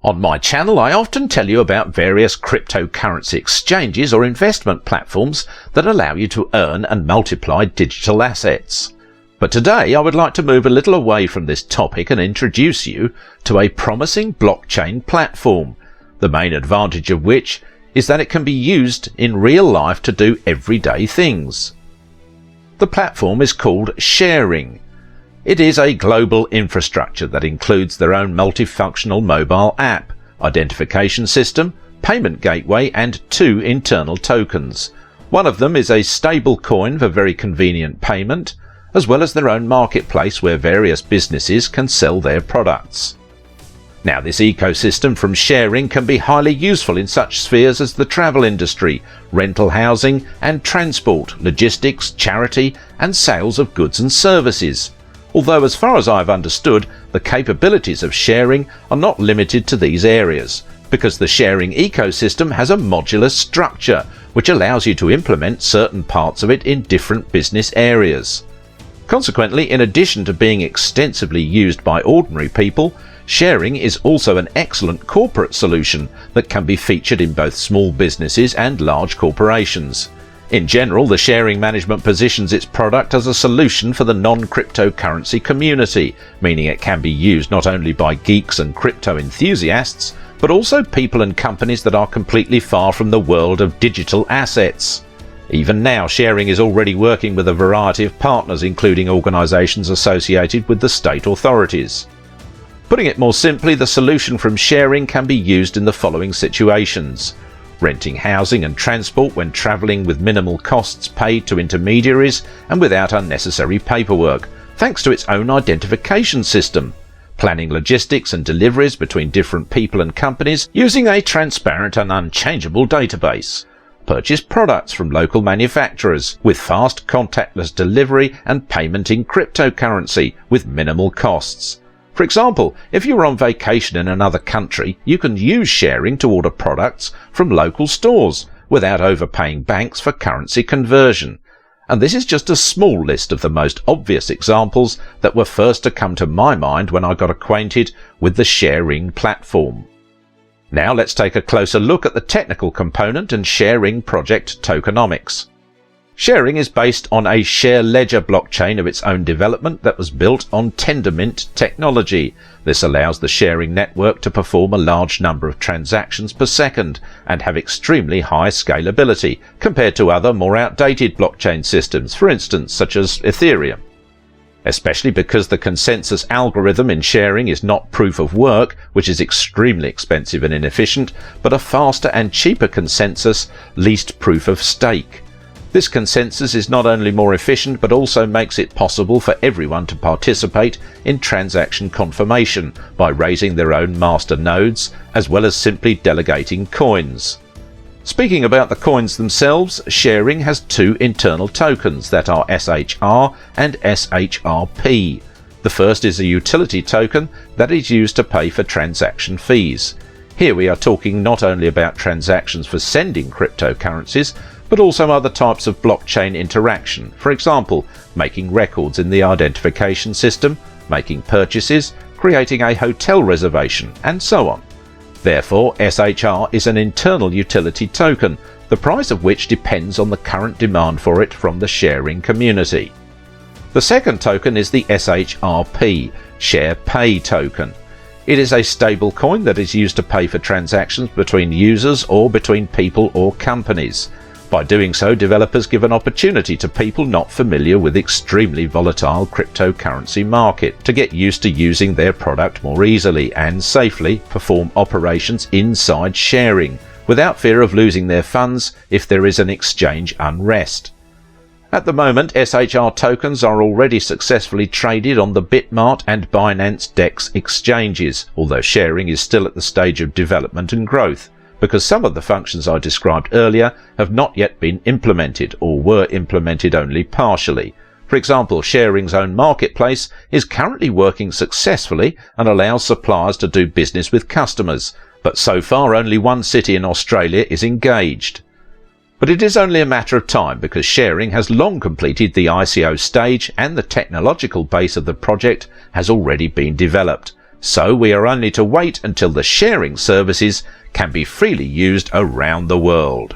On my channel, I often tell you about various cryptocurrency exchanges or investment platforms that allow you to earn and multiply digital assets. But today I would like to move a little away from this topic and introduce you to a promising blockchain platform, the main advantage of which is that it can be used in real life to do everyday things. The platform is called ShareRing. It is a global infrastructure that includes their own multifunctional mobile app, identification system, payment gateway and 2 internal tokens. One of them is a stablecoin for very convenient payment, as well as their own marketplace where various businesses can sell their products. Now, this ecosystem from ShareRing can be highly useful in such spheres as the travel industry, rental housing and transport, logistics, charity and sales of goods and services. Although, as far as I've understood, the capabilities of ShareRing are not limited to these areas, because the ShareRing ecosystem has a modular structure which allows you to implement certain parts of it in different business areas. Consequently, in addition to being extensively used by ordinary people, ShareRing is also an excellent corporate solution that can be featured in both small businesses and large corporations. In general, the ShareRing management positions its product as a solution for the non-cryptocurrency community, meaning it can be used not only by geeks and crypto enthusiasts, but also people and companies that are completely far from the world of digital assets. Even now, ShareRing is already working with a variety of partners, including organisations associated with the state authorities. Putting it more simply, the solution from ShareRing can be used in the following situations: renting housing and transport when travelling with minimal costs paid to intermediaries and without unnecessary paperwork, thanks to its own identification system; planning logistics and deliveries between different people and companies using a transparent and unchangeable database; purchase products from local manufacturers with fast contactless delivery and payment in cryptocurrency with minimal costs. For example, if you are on vacation in another country, you can use ShareRing to order products from local stores without overpaying banks for currency conversion. And this is just a small list of the most obvious examples that were first to come to my mind when I got acquainted with the ShareRing platform. Now let's take a closer look at the technical component and ShareRing project tokenomics. ShareRing is based on a share ledger blockchain of its own development that was built on Tendermint technology. This allows the ShareRing network to perform a large number of transactions per second and have extremely high scalability compared to other more outdated blockchain systems, for instance such as Ethereum. Especially because the consensus algorithm in ShareRing is not proof of work, which is extremely expensive and inefficient, but a faster and cheaper consensus, least proof of stake. This consensus is not only more efficient but also makes it possible for everyone to participate in transaction confirmation by raising their own master nodes as well as simply delegating coins. Speaking about the coins themselves, ShareRing has 2 internal tokens that are SHR and SHRP. The first is a utility token that is used to pay for transaction fees. Here we are talking not only about transactions for sending cryptocurrencies, but also other types of blockchain interaction, for example, making records in the identification system, making purchases, creating a hotel reservation, and so on. Therefore, SHR is an internal utility token, the price of which depends on the current demand for it from the ShareRing community. The second token is the SHRP, Share Pay token. It is a stablecoin that is used to pay for transactions between users or between people or companies. By doing so, developers give an opportunity to people not familiar with extremely volatile cryptocurrency market to get used to using their product more easily and safely perform operations inside ShareRing without fear of losing their funds if there is an exchange unrest. At the moment, SHR tokens are already successfully traded on the Bitmart and Binance DEX exchanges, although ShareRing is still at the stage of development and growth, because some of the functions I described earlier have not yet been implemented or were implemented only partially. For example, ShareRing's own marketplace is currently working successfully and allows suppliers to do business with customers, but so far only 1 city in Australia is engaged. But it is only a matter of time because ShareRing has long completed the ICO stage and the technological base of the project has already been developed. so we are only to wait until the sharing services can be freely used around the world.